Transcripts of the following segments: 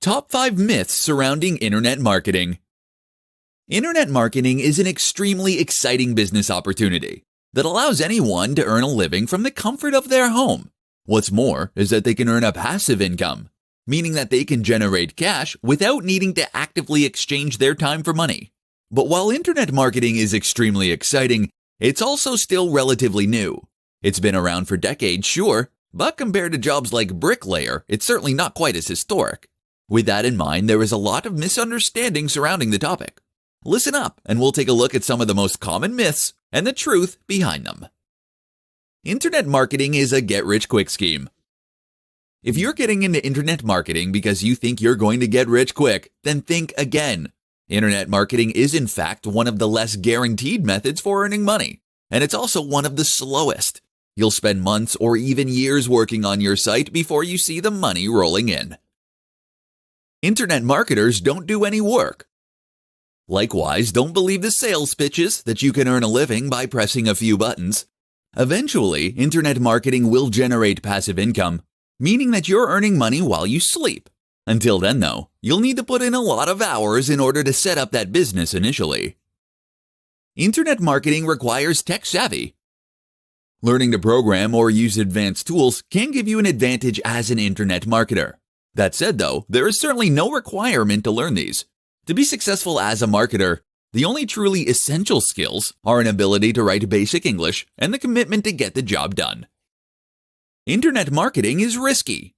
Top 5 Myths Surrounding Internet Marketing. Internet marketing is an extremely exciting business opportunity that allows anyone to earn a living from the comfort of their home. What's more is that they can earn a passive income, meaning that they can generate cash without needing to actively exchange their time for money. But while internet marketing is extremely exciting, it's also still relatively new. It's been around for decades, sure, but compared to jobs like bricklayer, it's certainly not quite as historic. With that in mind, there is a lot of misunderstanding surrounding the topic. Listen up, and we'll take a look at some of the most common myths and the truth behind them. Internet marketing is a get-rich-quick scheme. If you're getting into internet marketing because you think you're going to get rich quick, then think again. Internet marketing is in fact one of the less guaranteed methods for earning money, and it's also one of the slowest. You'll spend months or even years working on your site before you see the money rolling in. Internet marketers don't do any work. Likewise, don't believe the sales pitches that you can earn a living by pressing a few buttons. Eventually, internet marketing will generate passive income, meaning that you're earning money while you sleep. Until then, though, you'll need to put in a lot of hours in order to set up that business initially. Internet marketing requires tech savvy. Learning to program or use advanced tools can give you an advantage as an internet marketer. That said, though, there is certainly no requirement to learn these. To be successful as a marketer, the only truly essential skills are an ability to write basic English and the commitment to get the job done. Internet marketing is risky.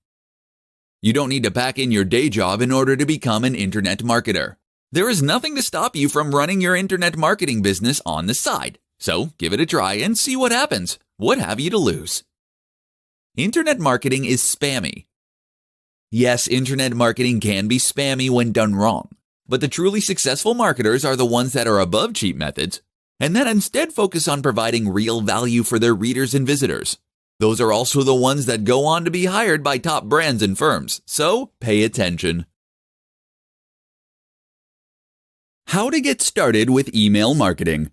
You don't need to pack in your day job in order to become an internet marketer. There is nothing to stop you from running your internet marketing business on the side. So give it a try and see what happens. What have you to lose? Internet marketing is spammy. Yes, internet marketing can be spammy when done wrong, but the truly successful marketers are the ones that are above cheap methods and that instead focus on providing real value for their readers and visitors. Those are also the ones that go on to be hired by top brands and firms, so pay attention. How to get started with email marketing.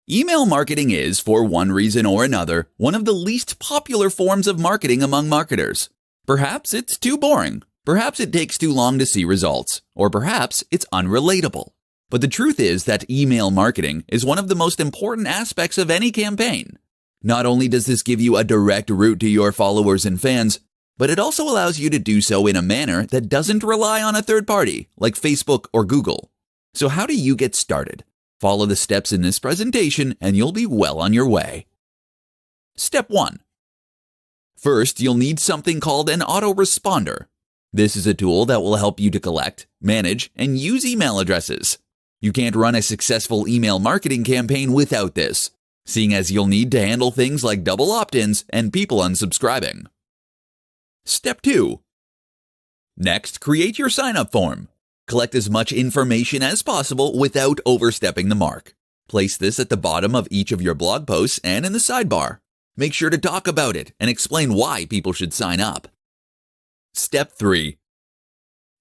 Email marketing is, for one reason or another, one of the least popular forms of marketing among marketers. Perhaps it's too boring, perhaps it takes too long to see results, or perhaps it's unrelatable. But the truth is that email marketing is one of the most important aspects of any campaign. Not only does this give you a direct route to your followers and fans, but it also allows you to do so in a manner that doesn't rely on a third party, like Facebook or Google. So how do you get started? Follow the steps in this presentation and you'll be well on your way. Step 1. First, you'll need something called an autoresponder. This is a tool that will help you to collect, manage, and use email addresses. You can't run a successful email marketing campaign without this, seeing as you'll need to handle things like double opt-ins and people unsubscribing. Step 2. Next, create your sign-up form. Collect as much information as possible without overstepping the mark. Place this at the bottom of each of your blog posts and in the sidebar. Make sure to talk about it and explain why people should sign up. Step 3.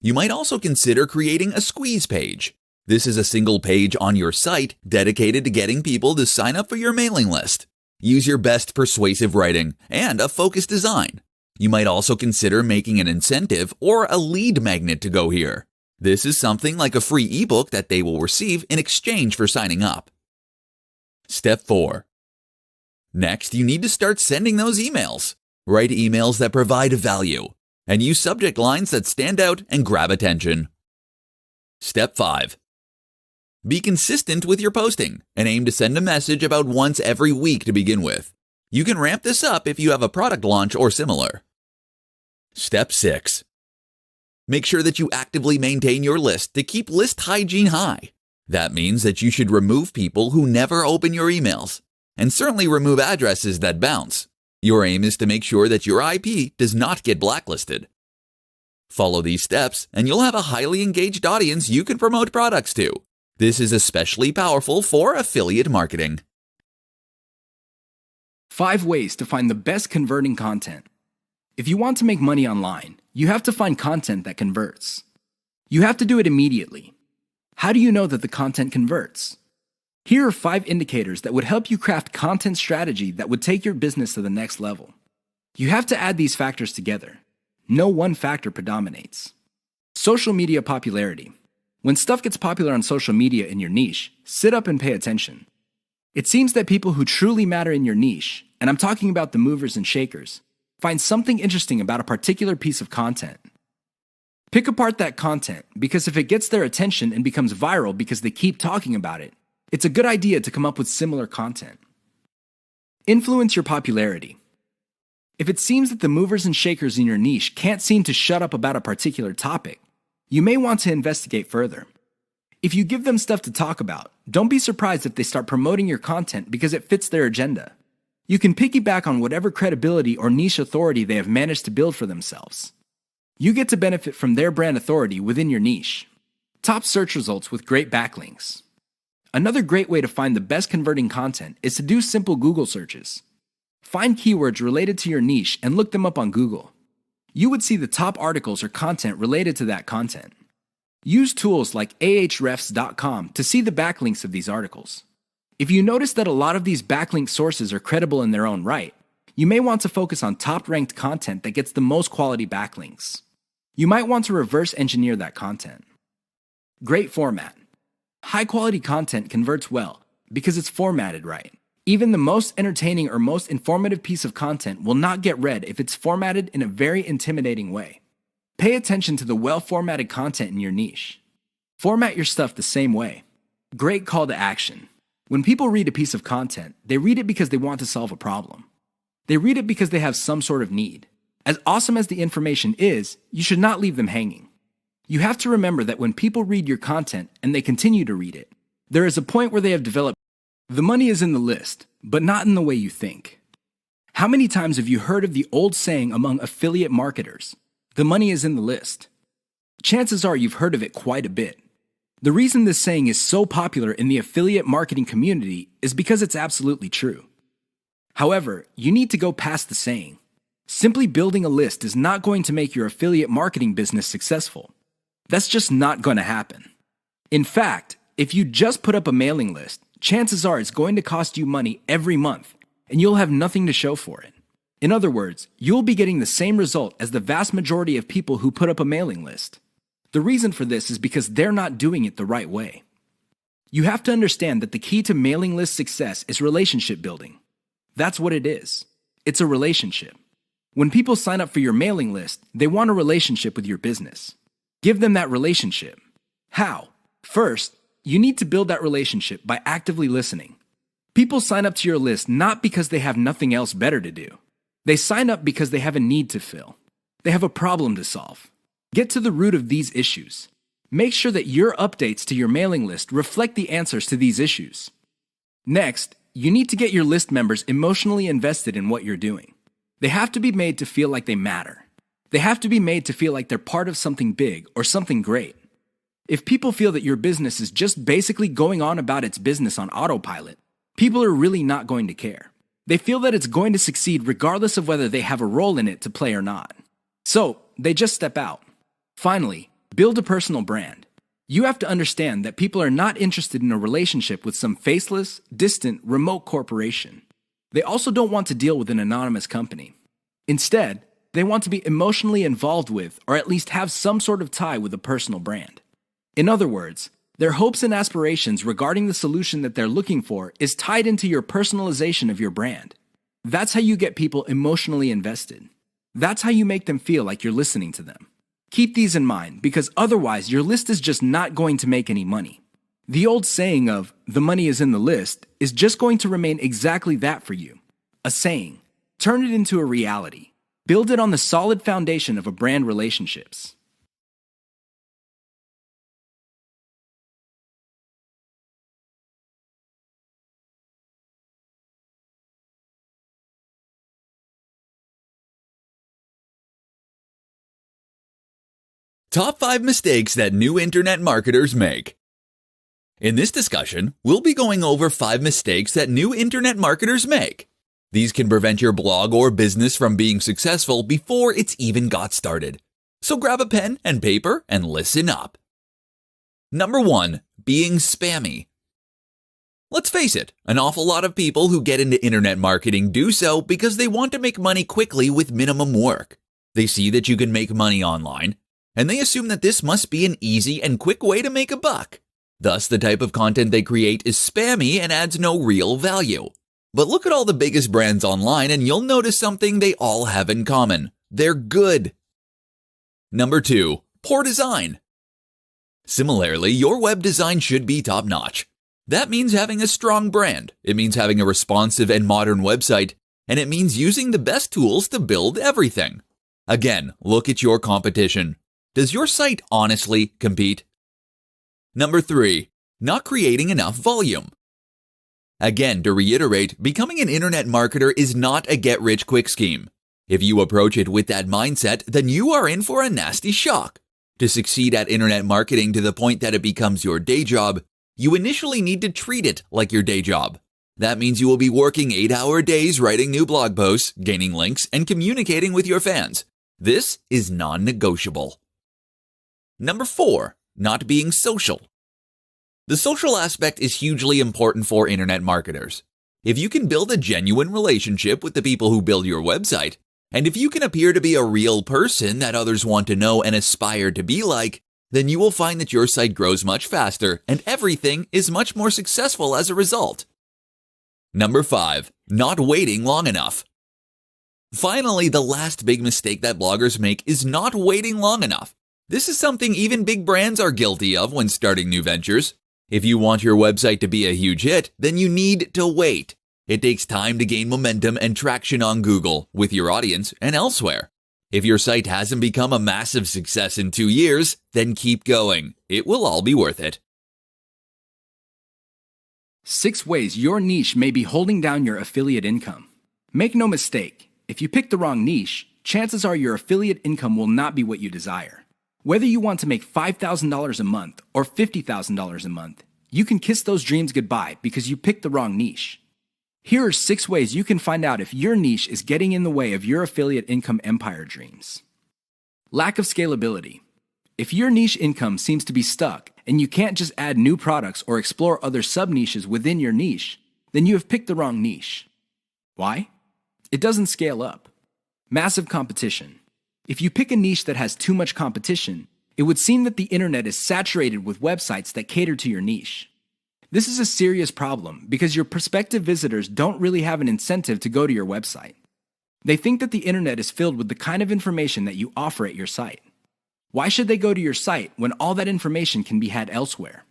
You might also consider creating a squeeze page. This is a single page on your site dedicated to getting people to sign up for your mailing list. Use your best persuasive writing and a focused design. You might also consider making an incentive or a lead magnet to go here. This is something like a free ebook that they will receive in exchange for signing up. Step 4. Next, you need to start sending those emails. Write emails that provide value, and use subject lines that stand out and grab attention. Step 5. Be consistent with your posting and aim to send a message about once every week to begin with. You can ramp this up if you have a product launch or similar. Step 6. Make sure that you actively maintain your list to keep list hygiene high. That means that you should remove people who never open your emails, and certainly remove addresses that bounce. Your aim is to make sure that your IP does not get blacklisted. Follow these steps, and you'll have a highly engaged audience you can promote products to. This is especially powerful for affiliate marketing. 5 ways to find the best converting content. If you want to make money online, you have to find content that converts. You have to do it immediately. How do you know that the content converts? Here are 5 indicators that would help you craft content strategy that would take your business to the next level. You have to add these factors together. No one factor predominates. Social media popularity. When stuff gets popular on social media in your niche, sit up and pay attention. It seems that people who truly matter in your niche, and I'm talking about the movers and shakers, find something interesting about a particular piece of content. Pick apart that content, because if it gets their attention and becomes viral because they keep talking about it, it's a good idea to come up with similar content. Influence your popularity. If it seems that the movers and shakers in your niche can't seem to shut up about a particular topic, you may want to investigate further. If you give them stuff to talk about, don't be surprised if they start promoting your content because it fits their agenda. You can piggyback on whatever credibility or niche authority they have managed to build for themselves. You get to benefit from their brand authority within your niche. Top search results with great backlinks. Another great way to find the best converting content is to do simple Google searches. Find keywords related to your niche and look them up on Google. You would see the top articles or content related to that content. Use tools like ahrefs.com to see the backlinks of these articles. If you notice that a lot of these backlink sources are credible in their own right, you may want to focus on top-ranked content that gets the most quality backlinks. You might want to reverse engineer that content. Great format. High-quality content converts well because it's formatted right. Even the most entertaining or most informative piece of content will not get read if it's formatted in a very intimidating way. Pay attention to the well-formatted content in your niche. Format your stuff the same way. Great call to action. When people read a piece of content, they read it because they want to solve a problem. They read it because they have some sort of need. As awesome as the information is, you should not leave them hanging. You have to remember that when people read your content and they continue to read it, there is a point where they have developed. The money is in the list, but not in the way you think. How many times have you heard of the old saying among affiliate marketers, "The money is in the list"? Chances are you've heard of it quite a bit. The reason this saying is so popular in the affiliate marketing community is because it's absolutely true. However, you need to go past the saying. Simply building a list is not going to make your affiliate marketing business successful. That's just not going to happen. In fact, if you just put up a mailing list, chances are it's going to cost you money every month, and you'll have nothing to show for it. In other words, you'll be getting the same result as the vast majority of people who put up a mailing list. The reason for this is because they're not doing it the right way. You have to understand that the key to mailing list success is relationship building. That's what it is. It's a relationship. When people sign up for your mailing list, they want a relationship with your business. Give them that relationship. How? First, you need to build that relationship by actively listening. People sign up to your list not because they have nothing else better to do. They sign up because they have a need to fill. They have a problem to solve. Get to the root of these issues. Make sure that your updates to your mailing list reflect the answers to these issues. Next, you need to get your list members emotionally invested in what you're doing. They have to be made to feel like they matter. They have to be made to feel like they're part of something big or something great. If people feel that your business is just basically going on about its business on autopilot, people are really not going to care. They feel that it's going to succeed regardless of whether they have a role in it to play or not. So, they just step out. Finally, build a personal brand. You have to understand that people are not interested in a relationship with some faceless, distant, remote corporation. They also don't want to deal with an anonymous company. Instead, they want to be emotionally involved with, or at least have some sort of tie with a personal brand. In other words, their hopes and aspirations regarding the solution that they're looking for is tied into your personalization of your brand. That's how you get people emotionally invested. That's how you make them feel like you're listening to them. Keep these in mind, because otherwise your list is just not going to make any money. The old saying of, "the money is in the list," is just going to remain exactly that for you. A saying. Turn it into a reality. Build it on the solid foundation of a brand relationships. Top 5 mistakes that new internet marketers make. In this discussion, we'll be going over 5 mistakes that new internet marketers make. These can prevent your blog or business from being successful before it's even got started. So grab a pen and paper and listen up. Number 1, being spammy. Let's face it, an awful lot of people who get into internet marketing do so because they want to make money quickly with minimum work. They see that you can make money online. and they assume that this must be an easy and quick way to make a buck. Thus, the type of content they create is spammy and adds no real value. But look at all the biggest brands online and you'll notice something they all have in common. They're good. Number 2. Poor design. Similarly, your web design should be top-notch. That means having a strong brand, it means having a responsive and modern website, and it means using the best tools to build everything. Again, look at your competition. Does your site honestly compete? Number 3. Not creating enough volume. Again, to reiterate, becoming an internet marketer is not a get-rich-quick scheme. If you approach it with that mindset, then you are in for a nasty shock. To succeed at internet marketing to the point that it becomes your day job, you initially need to treat it like your day job. That means you will be working 8-hour days writing new blog posts, gaining links, and communicating with your fans. This is non-negotiable. Number 4. Not being social. The social aspect is hugely important for internet marketers. If you can build a genuine relationship with the people who build your website, and if you can appear to be a real person that others want to know and aspire to be like, then you will find that your site grows much faster and everything is much more successful as a result. Number 5. Not waiting long enough. Finally, the last big mistake that bloggers make is not waiting long enough. This is something even big brands are guilty of when starting new ventures. If you want your website to be a huge hit, then you need to wait. It takes time to gain momentum and traction on Google, with your audience, and elsewhere. If your site hasn't become a massive success in 2 years, then keep going. It will all be worth it. 6 ways your niche may be holding down your affiliate income. Make no mistake, if you pick the wrong niche, chances are your affiliate income will not be what you desire. Whether you want to make $5,000 a month or $50,000 a month, you can kiss those dreams goodbye because you picked the wrong niche. Here are 6 ways you can find out if your niche is getting in the way of your affiliate income empire dreams. Lack of scalability. If your niche income seems to be stuck and you can't just add new products or explore other sub-niches within your niche, then you have picked the wrong niche. Why? It doesn't scale up. Massive competition. If you pick a niche that has too much competition, it would seem that the internet is saturated with websites that cater to your niche. This is a serious problem because your prospective visitors don't really have an incentive to go to your website. They think that the internet is filled with the kind of information that you offer at your site. Why should they go to your site when all that information can be had elsewhere?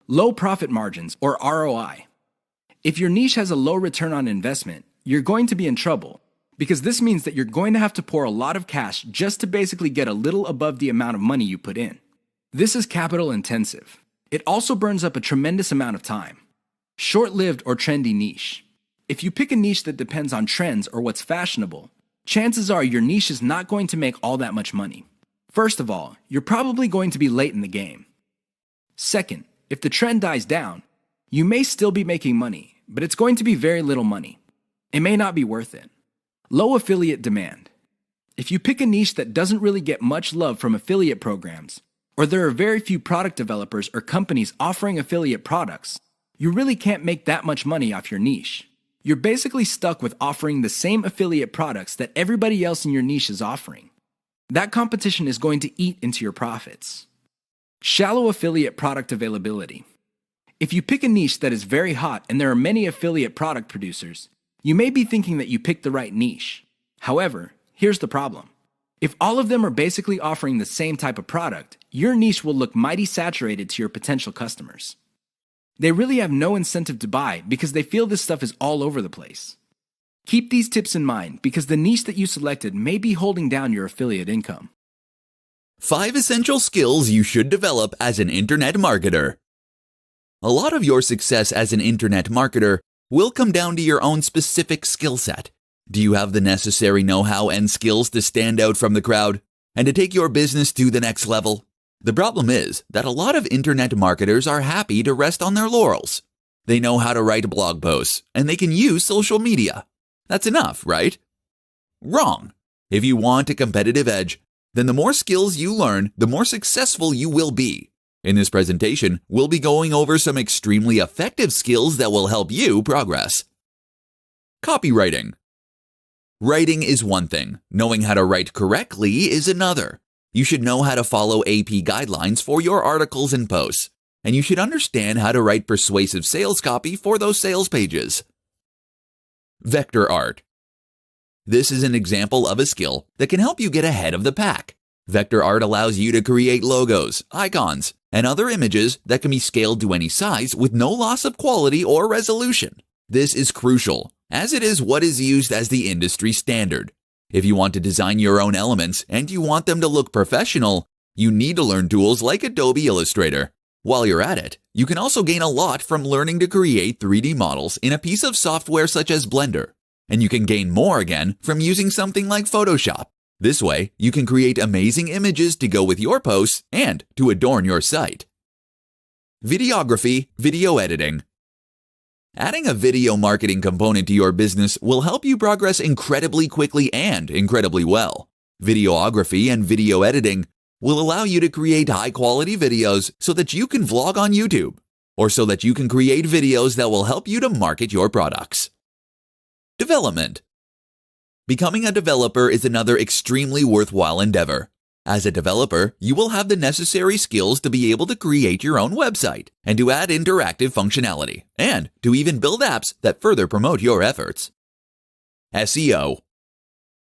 Low profit margins, or ROI. If your niche has a low return on investment, you're going to be in trouble, because this means that you're going to have to pour a lot of cash just to basically get a little above the amount of money you put in. This is capital intensive. It also burns up a tremendous amount of time. Short-lived or trendy niche. If you pick a niche that depends on trends or what's fashionable, chances are your niche is not going to make all that much money. First of all, you're probably going to be late in the game. Second, if the trend dies down, you may still be making money, but it's going to be very little money. It may not be worth it. Low affiliate demand. If you pick a niche that doesn't really get much love from affiliate programs, or there are very few product developers or companies offering affiliate products, you really can't make that much money off your niche. You're basically stuck with offering the same affiliate products that everybody else in your niche is offering. That competition is going to eat into your profits. Shallow affiliate product availability. If you pick a niche that is very hot and there are many affiliate product producers, you may be thinking that you picked the right niche. However, here's the problem. If all of them are basically offering the same type of product, your niche will look mighty saturated to your potential customers. They really have no incentive to buy because they feel this stuff is all over the place. Keep these tips in mind because the niche that you selected may be holding down your affiliate income. 5 essential skills you should develop as an internet marketer. A lot of your success as an internet marketer will come down to your own specific skill set. Do you have the necessary know-how and skills to stand out from the crowd and to take your business to the next level? The problem is that a lot of internet marketers are happy to rest on their laurels. They know how to write blog posts and they can use social media. That's enough, right? Wrong. If you want a competitive edge, then the more skills you learn, the more successful you will be. In this presentation, we'll be going over some extremely effective skills that will help you progress. Copywriting. Writing is one thing. Knowing how to write correctly is another. You should know how to follow AP guidelines for your articles and posts, and you should understand how to write persuasive sales copy for those sales pages. Vector art. This is an example of a skill that can help you get ahead of the pack. Vector art allows you to create logos, icons, and other images that can be scaled to any size with no loss of quality or resolution. This is crucial, as it is what is used as the industry standard. If you want to design your own elements and you want them to look professional, you need to learn tools like Adobe Illustrator. While you're at it, you can also gain a lot from learning to create 3D models in a piece of software such as Blender. And you can gain more again from using something like Photoshop. This way, you can create amazing images to go with your posts and to adorn your site. Videography, video editing. Adding a video marketing component to your business will help you progress incredibly quickly and incredibly well. Videography and video editing will allow you to create high-quality videos so that you can vlog on YouTube, or so that you can create videos that will help you to market your products. Development. Becoming a developer is another extremely worthwhile endeavor. As a developer, you will have the necessary skills to be able to create your own website and to add interactive functionality, and to even build apps that further promote your efforts. SEO.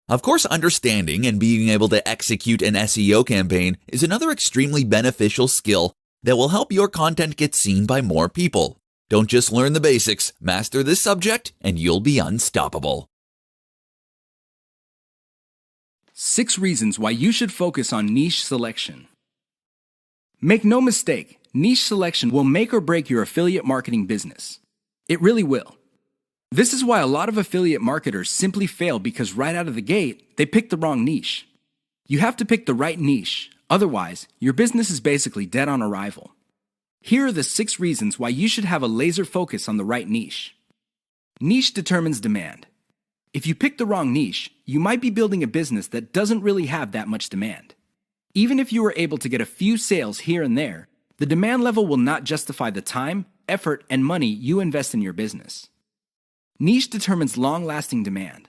Of course, understanding and being able to execute an SEO campaign is another extremely beneficial skill that will help your content get seen by more people. Don't just learn the basics, master this subject, and you'll be unstoppable. 6 reasons why you should focus on niche selection. Make no mistake, niche selection will make or break your affiliate marketing business. It really will. This is why a lot of affiliate marketers simply fail because right out of the gate, they pick the wrong niche. You have to pick the right niche, otherwise, your business is basically dead on arrival. Here are the 6 reasons why you should have a laser focus on the right niche. Niche determines demand. If you pick the wrong niche, you might be building a business that doesn't really have that much demand. Even if you were able to get a few sales here and there, the demand level will not justify the time, effort, and money you invest in your business. Niche determines long-lasting demand.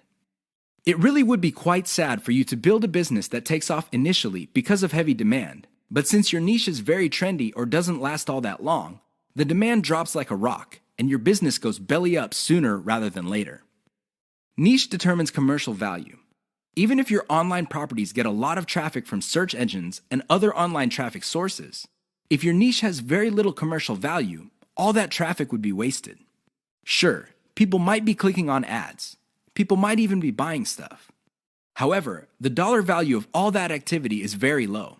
It really would be quite sad for you to build a business that takes off initially because of heavy demand, but since your niche is very trendy or doesn't last all that long, the demand drops like a rock, and your business goes belly up sooner rather than later. Niche determines commercial value. Even if your online properties get a lot of traffic from search engines and other online traffic sources, if your niche has very little commercial value, all that traffic would be wasted. Sure, people might be clicking on ads. People might even be buying stuff. However, the dollar value of all that activity is very low.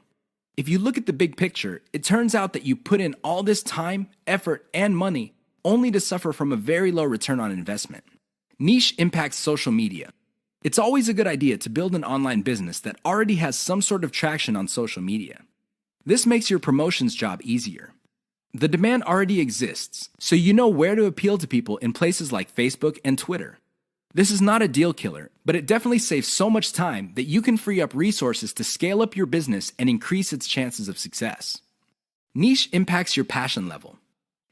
If you look at the big picture, it turns out that you put in all this time, effort, and money only to suffer from a very low return on investment. Niche impacts social media. It's always a good idea to build an online business that already has some sort of traction on social media. This makes your promotions job easier. The demand already exists, so you know where to appeal to people in places like Facebook and Twitter. This is not a deal killer, but it definitely saves so much time that you can free up resources to scale up your business and increase its chances of success. Niche impacts your passion level.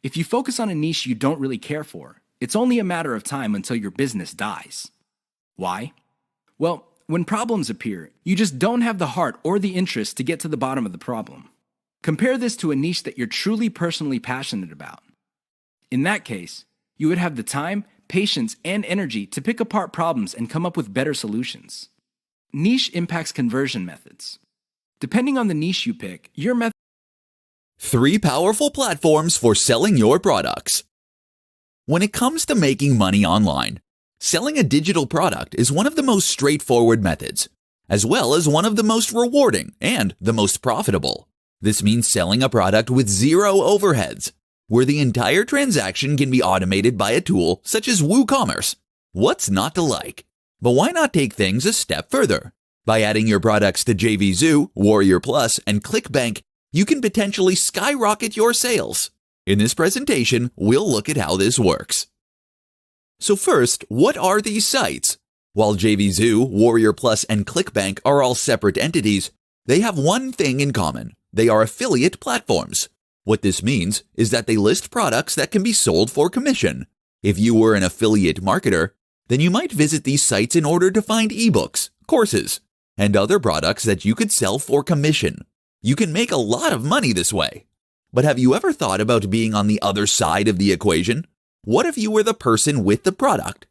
If you focus on a niche you don't really care for, it's only a matter of time until your business dies. Why? Well, when problems appear, you just don't have the heart or the interest to get to the bottom of the problem. Compare this to a niche that you're truly personally passionate about. In that case, you would have the time, patience, and energy to pick apart problems and come up with better solutions. Niche impacts conversion methods. Depending on the niche you pick, your method. 3 powerful platforms for selling your products. When it comes to making money online, selling a digital product is one of the most straightforward methods, as well as one of the most rewarding and the most profitable. This means selling a product with 0 overheads, where the entire transaction can be automated by a tool such as WooCommerce. What's not to like? But why not take things a step further? By adding your products to JVZoo, Warrior Plus, and ClickBank, you can potentially skyrocket your sales. In this presentation, we'll look at how this works. So first, what are these sites? While JVZoo, Warrior Plus, and ClickBank are all separate entities, they have one thing in common. They are affiliate platforms. What this means is that they list products that can be sold for commission. If you were an affiliate marketer, then you might visit these sites in order to find ebooks, courses, and other products that you could sell for commission. You can make a lot of money this way. But have you ever thought about being on the other side of the equation? What if you were the person with the product?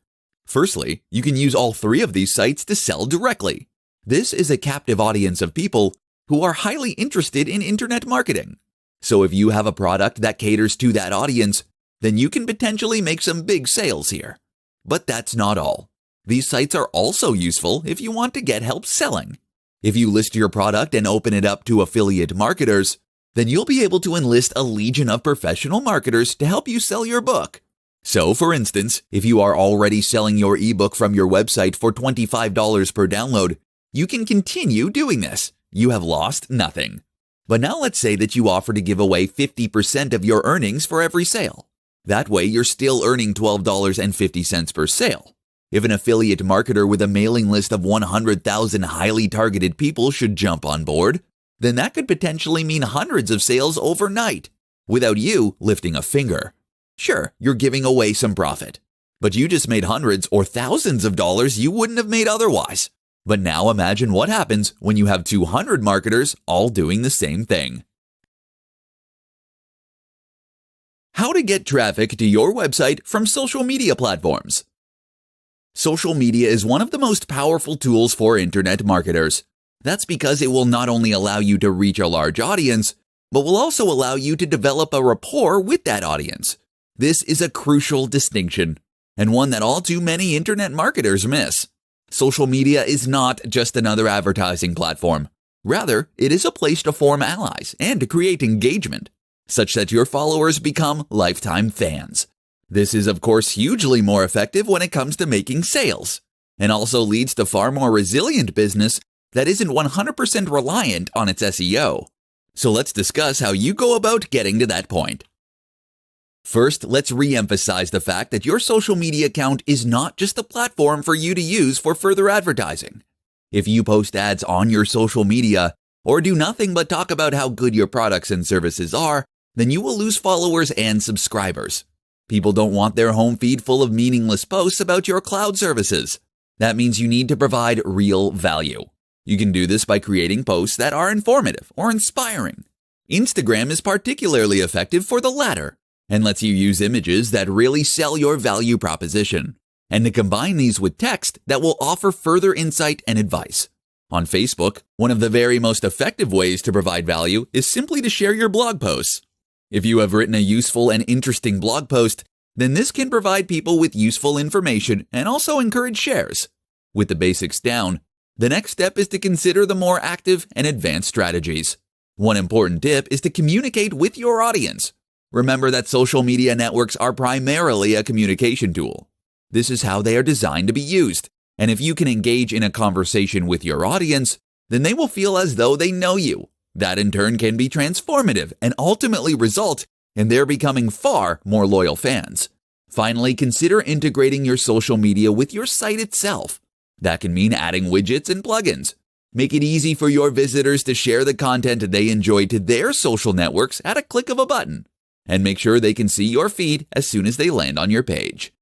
Firstly, you can use all three of these sites to sell directly. This is a captive audience of people who are highly interested in internet marketing. So if you have a product that caters to that audience, then you can potentially make some big sales here. But that's not all. These sites are also useful if you want to get help selling. If you list your product and open it up to affiliate marketers, then you'll be able to enlist a legion of professional marketers to help you sell your book. So, for instance, if you are already selling your ebook from your website for $25 per download, you can continue doing this. You have lost nothing. But now let's say that you offer to give away 50% of your earnings for every sale. That way, you're still earning $12.50 per sale. If an affiliate marketer with a mailing list of 100,000 highly targeted people should jump on board, then that could potentially mean hundreds of sales overnight, without you lifting a finger. Sure, you're giving away some profit, but you just made hundreds or thousands of dollars you wouldn't have made otherwise. But now imagine what happens when you have 200 marketers all doing the same thing. How to get traffic to your website from social media platforms. Social media is one of the most powerful tools for internet marketers. That's because it will not only allow you to reach a large audience, but will also allow you to develop a rapport with that audience. This is a crucial distinction, and one that all too many internet marketers miss. Social media is not just another advertising platform. Rather, it is a place to form allies and to create engagement, such that your followers become lifetime fans. This is, of course, hugely more effective when it comes to making sales, and also leads to far more resilient business that isn't 100% reliant on its SEO. So let's discuss how you go about getting to that point. First, let's re-emphasize the fact that your social media account is not just a platform for you to use for further advertising. If you post ads on your social media or do nothing but talk about how good your products and services are, then you will lose followers and subscribers. People don't want their home feed full of meaningless posts about your cloud services. That means you need to provide real value. You can do this by creating posts that are informative or inspiring. Instagram is particularly effective for the latter and lets you use images that really sell your value proposition, and to combine these with text that will offer further insight and advice. On Facebook, one of the very most effective ways to provide value is simply to share your blog posts. If you have written a useful and interesting blog post, then this can provide people with useful information and also encourage shares. With the basics down, the next step is to consider the more active and advanced strategies. One important tip is to communicate with your audience. Remember that social media networks are primarily a communication tool. This is how they are designed to be used, and if you can engage in a conversation with your audience, then they will feel as though they know you. That in turn can be transformative and ultimately result in their becoming far more loyal fans. Finally, consider integrating your social media with your site itself. That can mean adding widgets and plugins. Make it easy for your visitors to share the content they enjoy to their social networks at a click of a button. And make sure they can see your feed as soon as they land on your page.